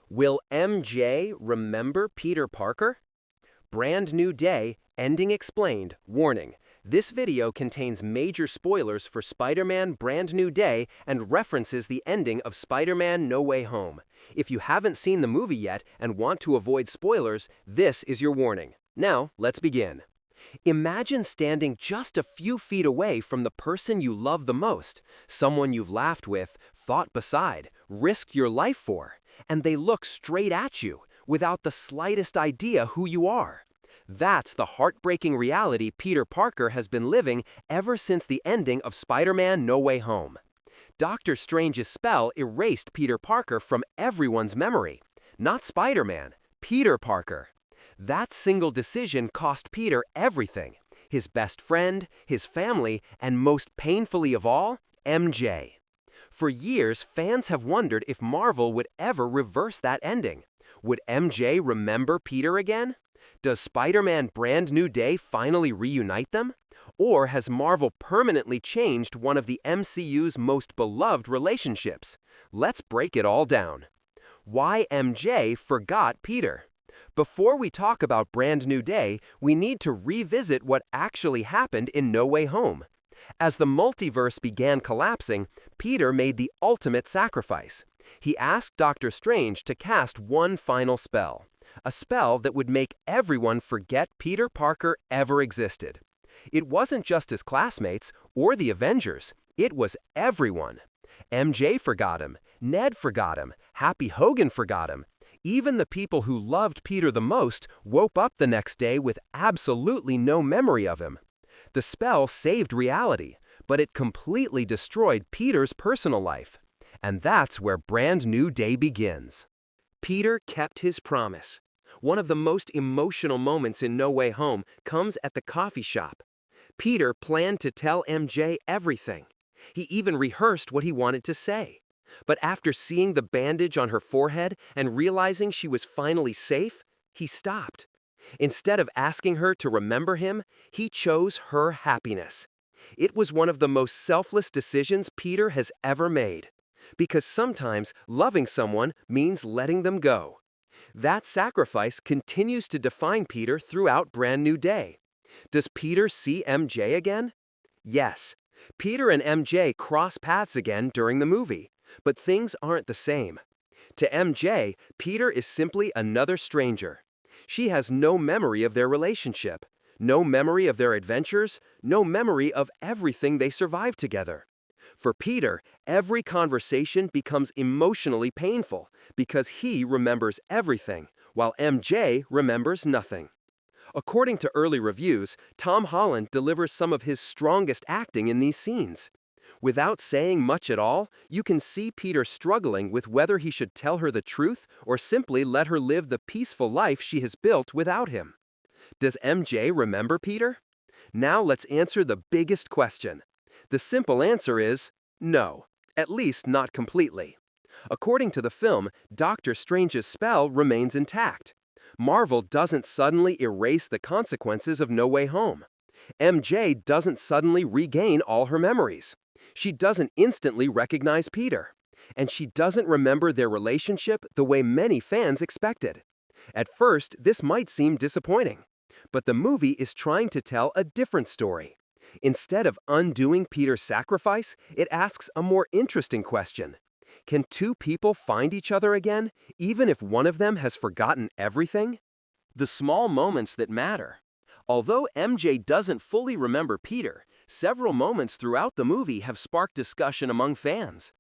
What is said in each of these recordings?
Will MJ remember Peter Parker? Brand new day, ending explained. Warning: this video contains major spoilers for Spider-Man Brand New Day and references the ending of Spider-Man No Way Home. If you haven't seen the movie yet and want to avoid spoilers, this is your warning. Now, let's begin. Imagine standing just a few feet away from the person you love the most, someone you've laughed with, fought beside, risked your life for, and they look straight at you without the slightest idea who you are. That's the heartbreaking reality Peter Parker has been living ever since the ending of Spider-Man No Way Home. Doctor Strange's spell erased Peter Parker from everyone's memory. Not Spider-Man, Peter Parker. That single decision cost Peter everything: his best friend, his family, and most painfully of all, MJ. For years, fans have wondered if Marvel would ever reverse that ending. Would MJ remember Peter again? Does Spider-Man Brand New Day finally reunite them? Or has Marvel permanently changed one of the MCU's most beloved relationships? Let's break it all down. Why MJ forgot Peter? Before we talk about Brand New Day, we need to revisit what actually happened in No Way Home. As the multiverse began collapsing, Peter made the ultimate sacrifice. He asked Doctor Strange to cast one final spell, a spell that would make everyone forget Peter Parker ever existed. It wasn't just his classmates or the Avengers, it was everyone. MJ forgot him, Ned forgot him, Happy Hogan forgot him. Even the people who loved Peter the most woke up the next day with absolutely no memory of him. The spell saved reality, but it completely destroyed Peter's personal life. And that's where Brand New Day begins. Peter kept his promise. One of the most emotional moments in No Way Home comes at the coffee shop. Peter planned to tell MJ everything. He even rehearsed what he wanted to say. But after seeing the bandage on her forehead and realizing she was finally safe, he stopped. Instead of asking her to remember him, he chose her happiness. It was one of the most selfless decisions Peter has ever made. Because sometimes loving someone means letting them go. That sacrifice continues to define Peter throughout Brand New Day. Does Peter see MJ again? Yes. Peter and MJ cross paths again during the movie. But things aren't the same. To MJ, Peter is simply another stranger. She has no memory of their relationship, no memory of their adventures, no memory of everything they survived together. For Peter, every conversation becomes emotionally painful because he remembers everything, while MJ remembers nothing. According to early reviews, Tom Holland delivers some of his strongest acting in these scenes. Without saying much at all, you can see Peter struggling with whether he should tell her the truth or simply let her live the peaceful life she has built without him. Does MJ remember Peter? Now let's answer the biggest question. The simple answer is no, at least not completely. According to the film, Doctor Strange's spell remains intact. Marvel doesn't suddenly erase the consequences of No Way Home. MJ doesn't suddenly regain all her memories. She doesn't instantly recognize Peter. And she doesn't remember their relationship the way many fans expected. At first, this might seem disappointing. But the movie is trying to tell a different story. Instead of undoing Peter's sacrifice, it asks a more interesting question. Can two people find each other again, even if one of them has forgotten everything? The small moments that matter. Although MJ doesn't fully remember Peter, several moments throughout the movie have sparked discussion among fans.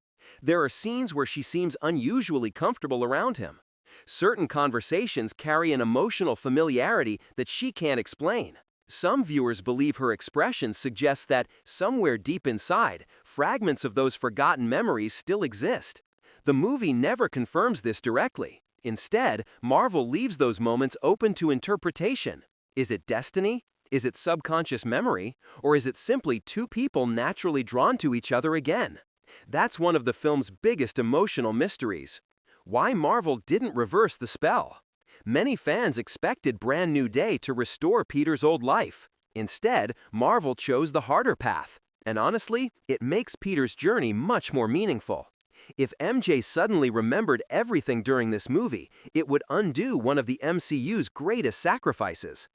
There are scenes where she seems unusually comfortable around him. Certain conversations carry an emotional familiarity that she can't explain. Some viewers believe her expressions suggest that, somewhere deep inside, fragments of those forgotten memories still exist. The movie never confirms this directly. Instead, Marvel leaves those moments open to interpretation. Is it destiny? Is it subconscious memory? Or is it simply two people naturally drawn to each other again? That's one of the film's biggest emotional mysteries. Why Marvel didn't reverse the spell? Many fans expected Brand New Day to restore Peter's old life. Instead, Marvel chose the harder path. And honestly, it makes Peter's journey much more meaningful. If MJ suddenly remembered everything during this movie, it would undo one of the MCU's greatest sacrifices.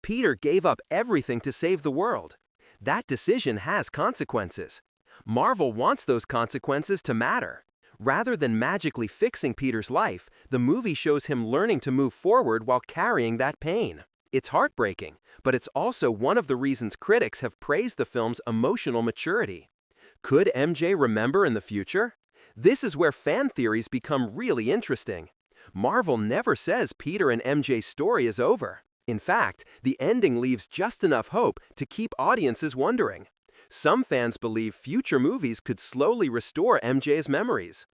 Peter gave up everything to save the world. That decision has consequences. Marvel wants those consequences to matter. Rather than magically fixing Peter's life, the movie shows him learning to move forward while carrying that pain. It's heartbreaking, but it's also one of the reasons critics have praised the film's emotional maturity. Could MJ remember in the future? This is where fan theories become really interesting. Marvel never says Peter and MJ's story is over. In fact, the ending leaves just enough hope to keep audiences wondering. Some fans believe future movies could slowly restore MJ's memories.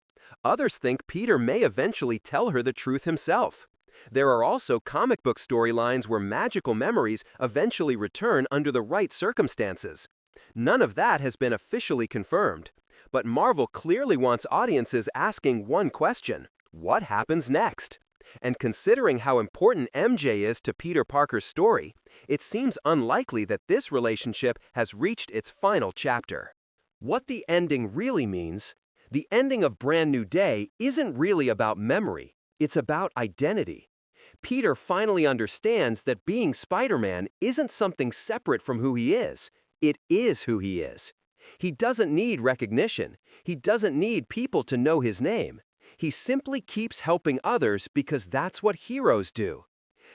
Others think Peter may eventually tell her the truth himself. There are also comic book storylines where magical memories eventually return under the right circumstances. None of that has been officially confirmed. But Marvel clearly wants audiences asking one question: what happens next? And considering how important MJ is to Peter Parker's story, it seems unlikely that this relationship has reached its final chapter. What the ending really means: the ending of Brand New Day isn't really about memory, it's about identity. Peter finally understands that being Spider-Man isn't something separate from who he is. It is who he is. He doesn't need recognition. He doesn't need people to know his name. He simply keeps helping others because that's what heroes do.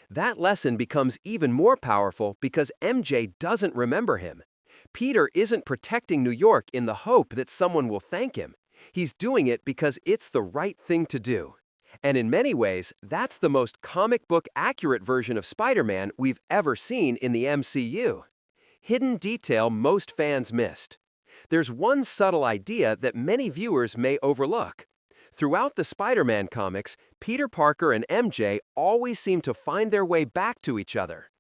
That lesson becomes even more powerful because MJ doesn't remember him. Peter isn't protecting New York in the hope that someone will thank him. He's doing it because it's the right thing to do. And in many ways, that's the most comic book accurate version of Spider-Man we've ever seen in the MCU. Hidden detail most fans missed. There's one subtle idea that many viewers may overlook. Throughout the Spider-Man comics, Peter Parker and MJ always seem to find their way back to each other.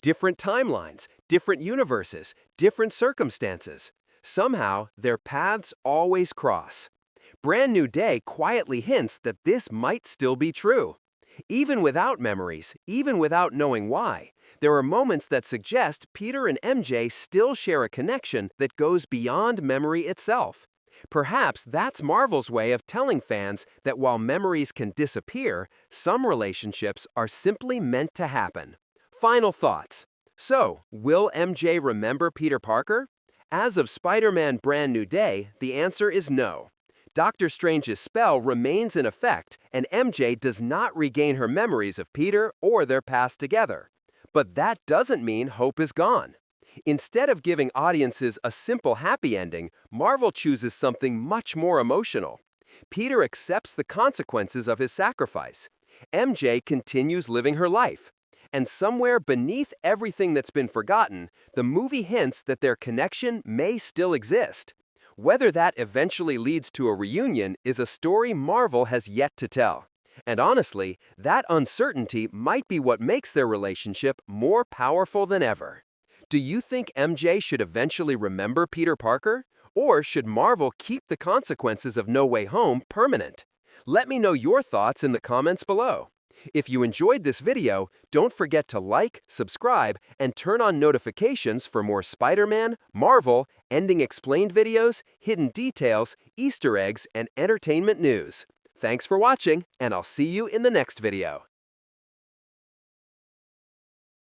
Different timelines, different universes, different circumstances. Somehow, their paths always cross. Brand New Day quietly hints that this might still be true. Even without memories, even without knowing why, there are moments that suggest Peter and MJ still share a connection that goes beyond memory itself. Perhaps that's Marvel's way of telling fans that while memories can disappear, some relationships are simply meant to happen. Final thoughts. So, will MJ remember Peter Parker? As of Spider-Man Brand New Day, the answer is no. Doctor Strange's spell remains in effect, and MJ does not regain her memories of Peter or their past together. But that doesn't mean hope is gone. Instead of giving audiences a simple happy ending, Marvel chooses something much more emotional. Peter accepts the consequences of his sacrifice. MJ continues living her life. And somewhere beneath everything that's been forgotten, the movie hints that their connection may still exist. Whether that eventually leads to a reunion is a story Marvel has yet to tell. And honestly, that uncertainty might be what makes their relationship more powerful than ever. Do you think MJ should eventually remember Peter Parker? Or should Marvel keep the consequences of No Way Home permanent? Let me know your thoughts in the comments below. If you enjoyed this video, don't forget to like, subscribe, and turn on notifications for more Spider-Man, Marvel, Ending Explained videos, hidden details, Easter eggs, and entertainment news. Thanks for watching, and I'll see you in the next video.